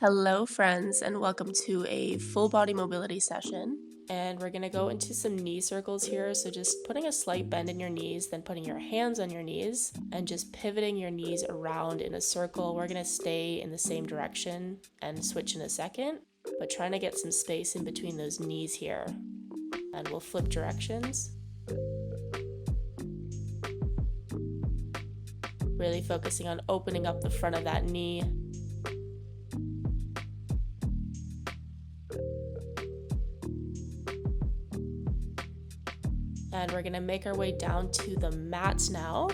Hello, friends, and welcome to a full body mobility session. And we're going to go into some knee circles here. So, just putting a slight bend in your knees, then putting your hands on your knees, and just pivoting your knees around in a circle. We're going to stay in the same direction and switch in a second, but trying to get some space in between those knees here. And we'll flip directions. Really focusing on opening up the front of that knee. And we're gonna make our way down to the mat now.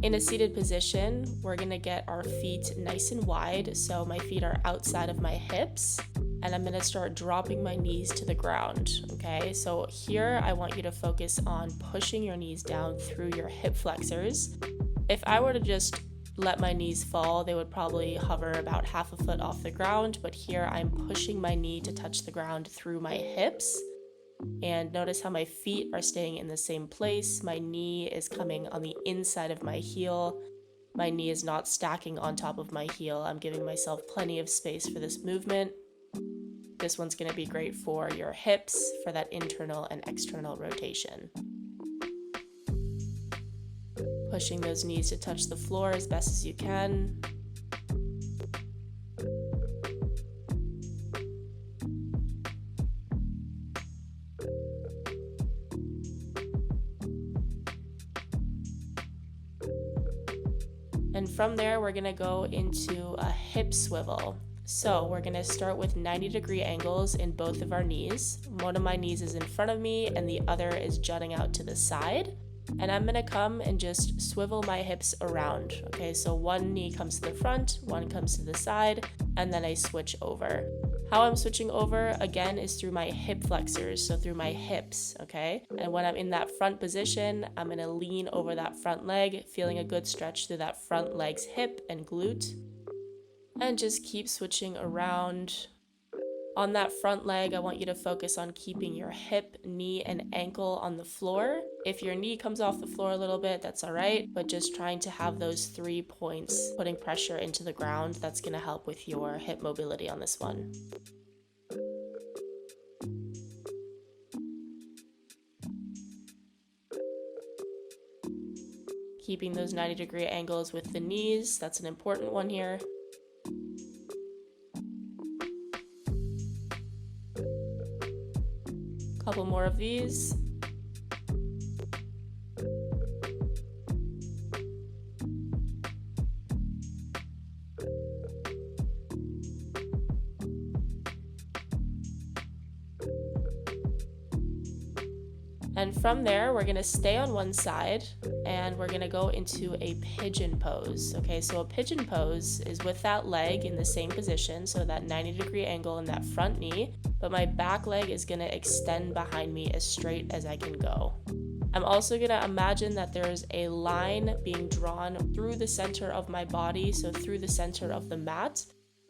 In a seated position, we're gonna get our feet nice and wide, so my feet are outside of my hips, and I'm gonna start dropping my knees to the ground, okay? So here, I want you to focus on pushing your knees down through your hip flexors. If I were to just let my knees fall, they would probably hover about half a foot off the ground, but here I'm pushing my knee to touch the ground through my hips. And notice how my feet are staying in the same place. My knee is coming on the inside of my heel. My knee is not stacking on top of my heel. I'm giving myself plenty of space for this movement. This one's going to be great for your hips, for that internal and external rotation. Pushing those knees to touch the floor as best as you can. And from there, we're gonna go into a hip swivel. So we're gonna start with 90-degree angles in both of our knees. One of my knees is in front of me and the other is jutting out to the side. And I'm gonna come and just swivel my hips around. Okay, so one knee comes to the front, one comes to the side, and then I switch over. How I'm switching over, again, is through my hip flexors, so through my hips, okay? And when I'm in that front position, I'm gonna lean over that front leg, feeling a good stretch through that front leg's hip and glute. And just keep switching around. On that front leg, I want you to focus on keeping your hip, knee, and ankle on the floor. If your knee comes off the floor a little bit, that's all right, but just trying to have those 3 points, putting pressure into the ground, that's gonna help with your hip mobility on this one. Keeping those 90-degree angles with the knees, that's an important one here. Couple more of these. And from there, we're gonna stay on one side and we're gonna go into a pigeon pose. Okay, so a pigeon pose is with that leg in the same position, so that 90-degree angle in that front knee, but my back leg is gonna extend behind me as straight as I can go. I'm also gonna imagine that there's a line being drawn through the center of my body, so through the center of the mat,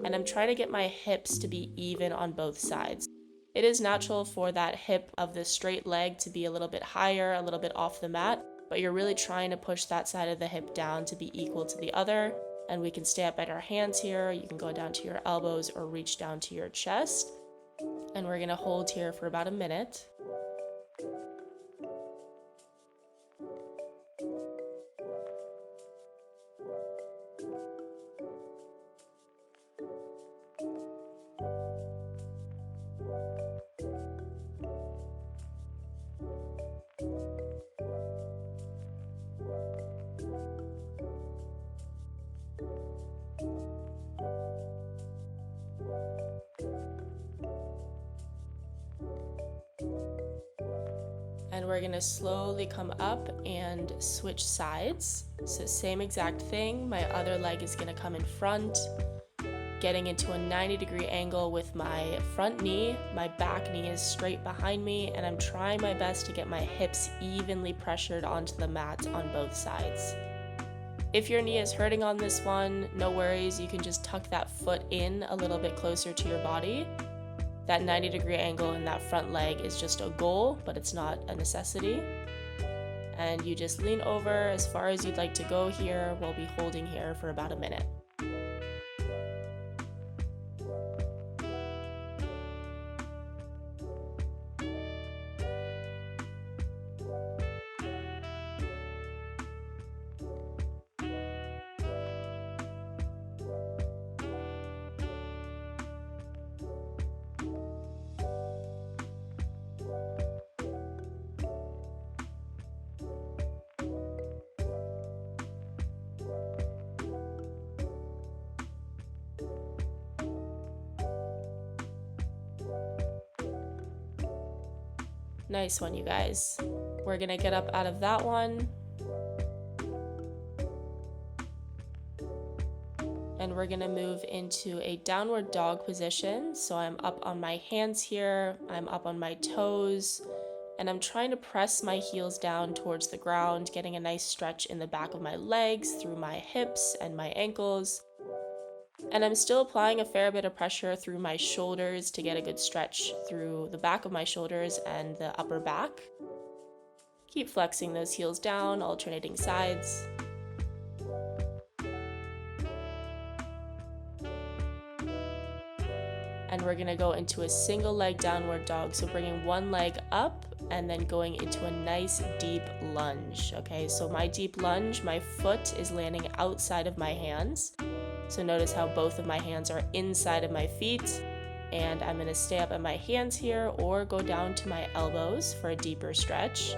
and I'm trying to get my hips to be even on both sides. It is natural for that hip of the straight leg to be a little bit higher, a little bit off the mat, but you're really trying to push that side of the hip down to be equal to the other. And we can stay up at our hands here. You can go down to your elbows or reach down to your chest. And we're gonna hold here for about a minute. And we're gonna slowly come up and switch sides. So same exact thing, my other leg is gonna come in front, getting into a 90-degree angle with my front knee. My back knee is straight behind me, and I'm trying my best to get my hips evenly pressured onto the mat on both sides. If your knee is hurting on this one, no worries, you can just tuck that foot in a little bit closer to your body. That 90-degree angle in that front leg is just a goal, but it's not a necessity. And you just lean over as far as you'd like to go here. We'll be holding here for about a minute. Nice one, you guys. We're gonna get up out of that one. And we're gonna move into a downward dog position. So I'm up on my hands here, I'm up on my toes, and I'm trying to press my heels down towards the ground, getting a nice stretch in the back of my legs, through my hips and my ankles. And I'm still applying a fair bit of pressure through my shoulders to get a good stretch through the back of my shoulders and the upper back. Keep flexing those heels down, alternating sides. And we're gonna go into a single leg downward dog. So bringing one leg up and then going into a nice deep lunge. Okay, so my deep lunge, my foot is landing outside of my hands. So notice how both of my hands are inside of my feet. And I'm gonna stay up at my hands here or go down to my elbows for a deeper stretch.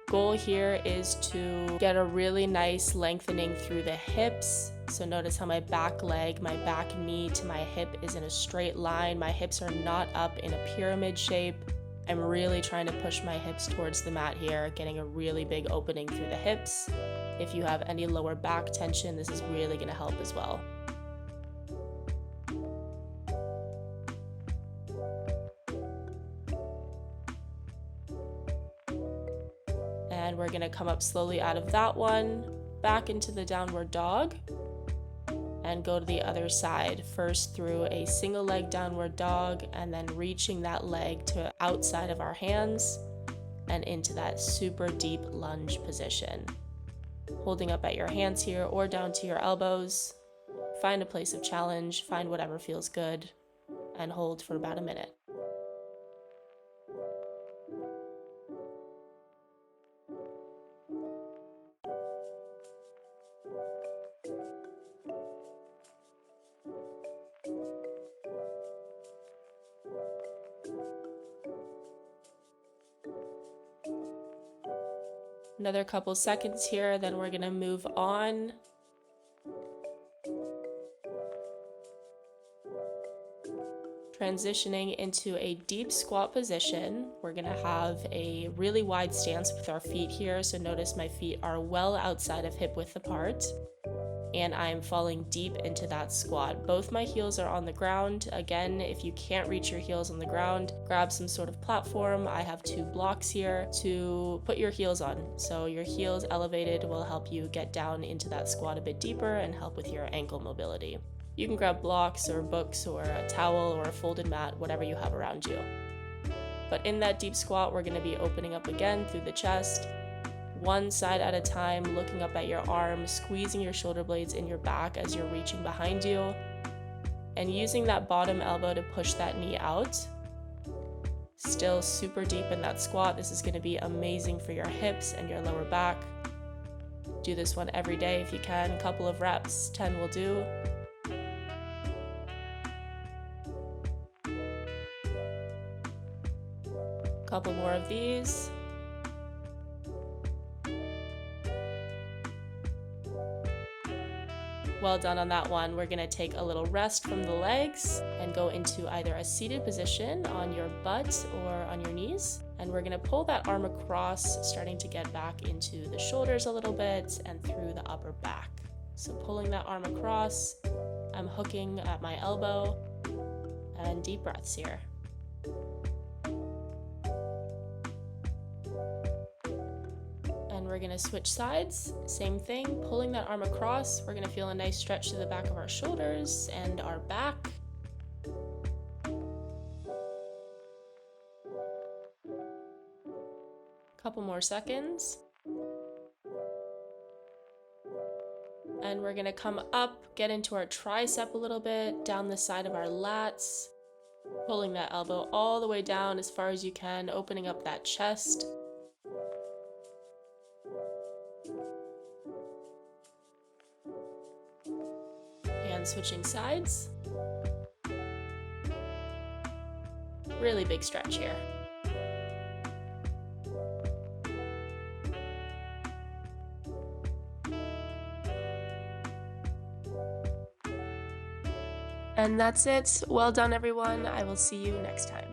Goal here is to get a really nice lengthening through the hips. So notice how my back leg, my back knee to my hip is in a straight line. My hips are not up in a pyramid shape. I'm really trying to push my hips towards the mat here, getting a really big opening through the hips. If you have any lower back tension, this is really going to help as well. And we're going to come up slowly out of that one, back into the downward dog, and go to the other side. First through a single leg downward dog, and then reaching that leg to outside of our hands and into that super deep lunge position. Holding up at your hands here or down to your elbows. Find a place of challenge, find whatever feels good, and hold for about a minute. Another couple seconds here, then we're gonna move on. Transitioning into a deep squat position. We're gonna have a really wide stance with our feet here, so notice my feet are well outside of hip width apart. And I'm falling deep into that squat. Both my heels are on the ground. Again, if you can't reach your heels on the ground, grab some sort of platform. I have 2 blocks here to put your heels on. So your heels elevated will help you get down into that squat a bit deeper and help with your ankle mobility. You can grab blocks or books or a towel or a folded mat, whatever you have around you. But in that deep squat, we're gonna be opening up again through the chest, one side at a time, looking up at your arms, squeezing your shoulder blades in your back as you're reaching behind you, and using that bottom elbow to push that knee out. Still super deep in that squat. This is going to be amazing for your hips and your lower back. Do this one every day if you can, a couple of reps, 10 will do. Couple more of these. Well done on that one. We're gonna take a little rest from the legs and go into either a seated position on your butt or on your knees. And we're gonna pull that arm across, starting to get back into the shoulders a little bit and through the upper back. So pulling that arm across, I'm hooking at my elbow, and deep breaths here. And we're gonna switch sides, same thing, pulling that arm across. We're gonna feel a nice stretch to the back of our shoulders and our back. Couple more seconds. And we're gonna come up, get into our tricep a little bit, down the side of our lats, pulling that elbow all the way down as far as you can, opening up that chest. And switching sides. Really big stretch here. And that's it. Well done, everyone. I will see you next time.